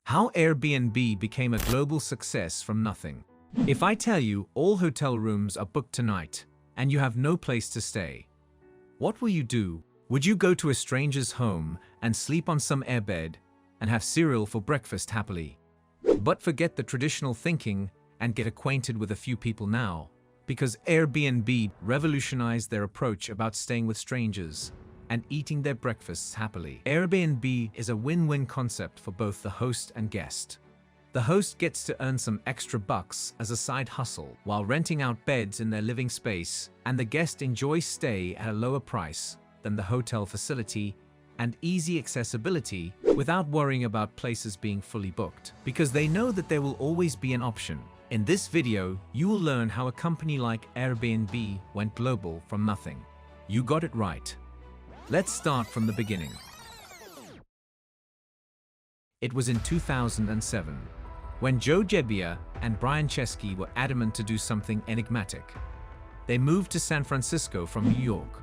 How Airbnb became a global success from nothing. If I tell you all hotel rooms are booked tonight and you have no place to stay, what will you do? Would you go to a stranger's home and sleep on some airbed and have cereal for breakfast happily? But forget the traditional thinking and get acquainted with a few people now, because Airbnb revolutionized their approach about staying with strangers and eating their breakfasts happily. Airbnb is a win-win concept for both the host and guest. The host gets to earn some extra bucks as a side hustle while renting out beds in their living space, and the guest enjoys stay at a lower price than the hotel facility and easy accessibility without worrying about places being fully booked, because they know that there will always be an option. In this video, you will learn how a company like Airbnb went global from nothing. You got it right. Let's start from the beginning. It was in 2007, when Gebbia and Chesky were adamant to do something enigmatic. They moved to San Francisco from New York.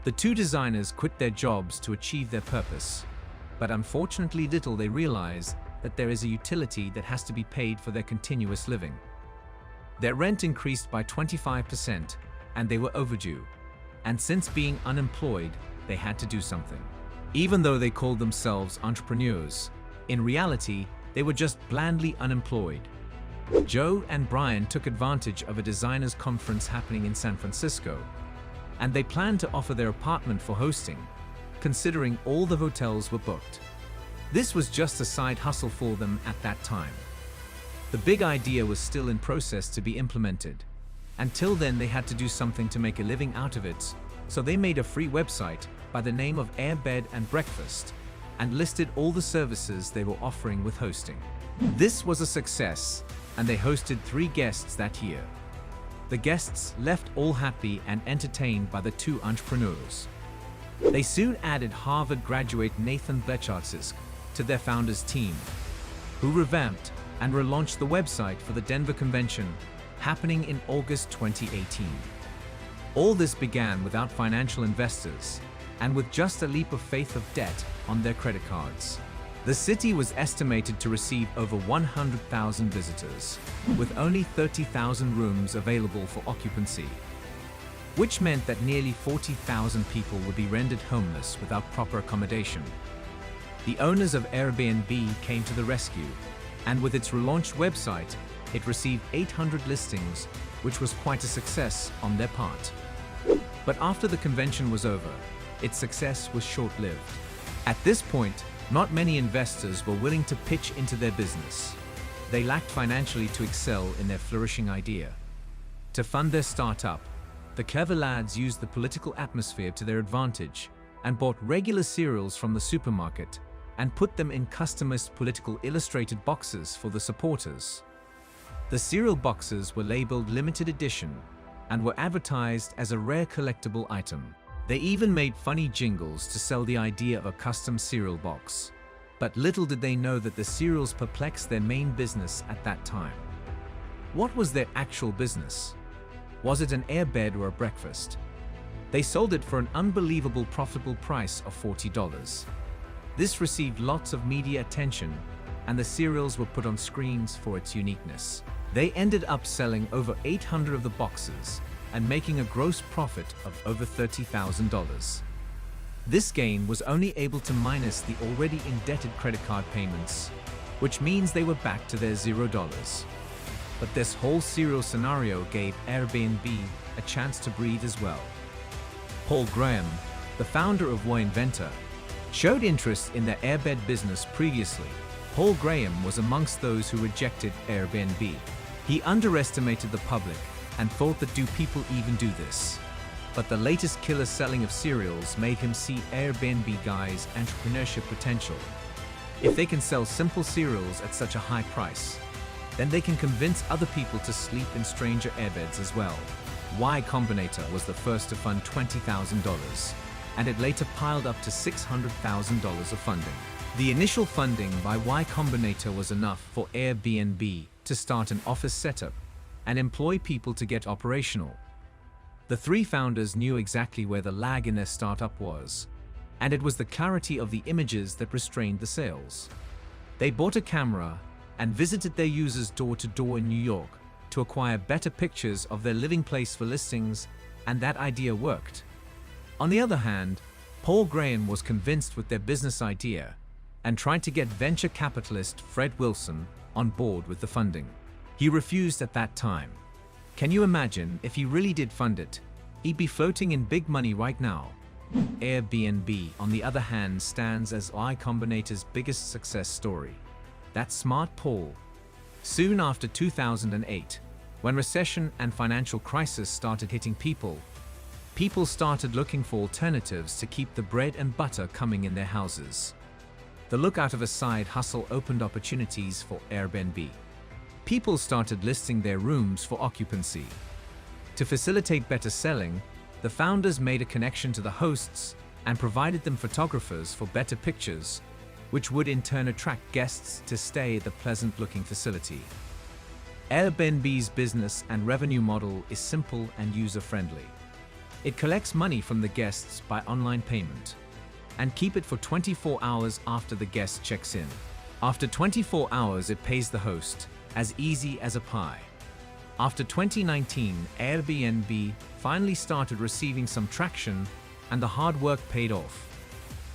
The two designers quit their jobs to achieve their purpose, but unfortunately little they realized that there is a utility that has to be paid for their continuous living. Their rent increased by 25%, and they were overdue. And since being unemployed, they had to do something. Even though they called themselves entrepreneurs, in reality, they were just blandly unemployed. Joe and Brian took advantage of a designers conference happening in San Francisco, and they planned to offer their apartment for hosting, considering all the hotels were booked. This was just a side hustle for them at that time. The big idea was still in process to be implemented. Until then, they had to do something to make a living out of it, so they made a free website by the name of Airbed and Breakfast and listed all the services they were offering with hosting. This was a success, and they hosted 3 guests that year. The guests left all happy and entertained by the two entrepreneurs. They soon added Harvard graduate Nathan Blecharczyk to their founders' team, who revamped and relaunched the website for the Denver convention happening in August 2018. All this began without financial investors and with just a leap of faith of debt on their credit cards. The city was estimated to receive over 100,000 visitors, with only 30,000 rooms available for occupancy, which meant that nearly 40,000 people would be rendered homeless without proper accommodation. The owners of Airbnb came to the rescue, and with its relaunched website, it received 800 listings, which was quite a success on their part. But after the convention was over, its success was short-lived. At this point, not many investors were willing to pitch into their business. They lacked financially to excel in their flourishing idea. To fund their startup, the clever lads used the political atmosphere to their advantage and bought regular cereals from the supermarket and put them in customized political illustrated boxes for the supporters. The cereal boxes were labeled limited edition and were advertised as a rare collectible item. They even made funny jingles to sell the idea of a custom cereal box. But little did they know that the cereals perplexed their main business at that time. What was their actual business? Was it an airbed or a breakfast? They sold it for an unbelievable profitable price of $40. This received lots of media attention, and the cereals were put on screens for its uniqueness. They ended up selling over 800 of the boxes and making a gross profit of over $30,000. This gain was only able to minus the already indebted credit card payments, which means they were back to their $0. But this whole cereal scenario gave Airbnb a chance to breathe as well. Paul Graham, the founder of Inventor, showed interest in their airbed business previously. Paul Graham was amongst those who rejected Airbnb. He underestimated the public and thought that do people even do this? But the latest killer selling of cereals made him see Airbnb guys' entrepreneurship potential. If they can sell simple cereals at such a high price, then they can convince other people to sleep in stranger airbeds as well. Y Combinator was the first to fund $20,000, and it later piled up to $600,000 of funding. The initial funding by Y Combinator was enough for Airbnb to start an office setup and employ people to get operational. The 3 founders knew exactly where the lag in their startup was, and it was the clarity of the images that restrained the sales. They bought a camera and visited their users door to door in New York to acquire better pictures of their living place for listings, and that idea worked. On the other hand, Paul Graham was convinced with their business idea and tried to get venture capitalist Fred Wilson on board with the funding. He refused at that time. Can you imagine if he really did fund it? He'd be floating in big money right now. Airbnb, on the other hand, stands as Y Combinator's biggest success story. That's smart Paul. Soon after 2008, when recession and financial crisis started hitting people started looking for alternatives to keep the bread and butter coming in their houses. The look out of a side hustle opened opportunities for Airbnb. People started listing their rooms for occupancy. To facilitate better selling, the founders made a connection to the hosts and provided them photographers for better pictures, which would in turn attract guests to stay at the pleasant-looking facility. Airbnb's business and revenue model is simple and user-friendly. It collects money from the guests by online payment and keep it for 24 hours after the guest checks in. After 24 hours, it pays the host, as easy as a pie. After 2019, Airbnb finally started receiving some traction and the hard work paid off.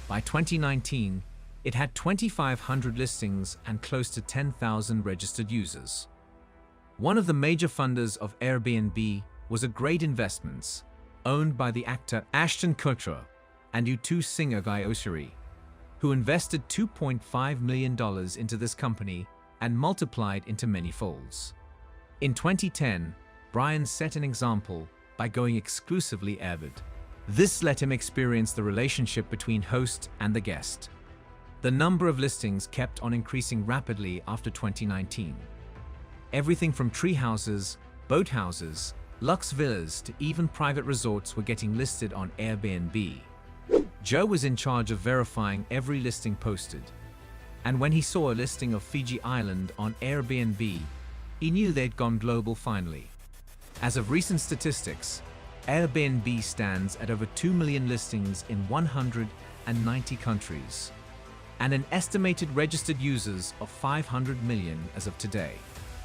By 2019, it had 2,500 listings and close to 10,000 registered users. One of the major funders of Airbnb was a Great Investments, owned by the actor Ashton Kutcher and U2 singer Guy Oshiri, who invested $2.5 million into this company and multiplied into many folds. In 2010, Brian set an example by going exclusively Airbnb. This let him experience the relationship between host and the guest. The number of listings kept on increasing rapidly after 2019. Everything from tree houses, boat houses, luxe villas to even private resorts were getting listed on Airbnb. Joe was in charge of verifying every listing posted, and when he saw a listing of Fiji Island on Airbnb, he knew they'd gone global finally. As of recent statistics, Airbnb stands at over 2 million listings in 190 countries, and an estimated registered users of 500 million as of today.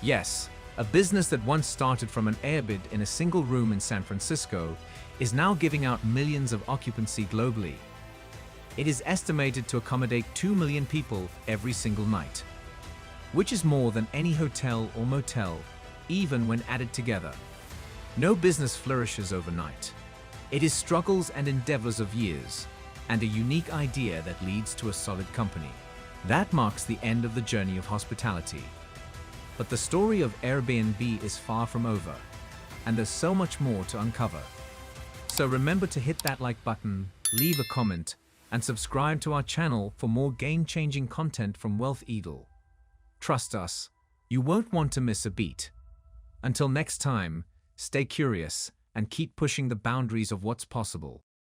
Yes, a business that once started from an Airbnb in a single room in San Francisco is now giving out millions of occupancy globally. It is estimated to accommodate 2 million people every single night, which is more than any hotel or motel, even when added together. No business flourishes overnight. It is struggles and endeavors of years, and a unique idea that leads to a solid company. That marks the end of the journey of hospitality. But the story of Airbnb is far from over, and there's so much more to uncover. So remember to hit that like button, leave a comment, and subscribe to our channel for more game-changing content from Wealth Eagle. Trust us, you won't want to miss a beat. Until next time, stay curious and keep pushing the boundaries of what's possible.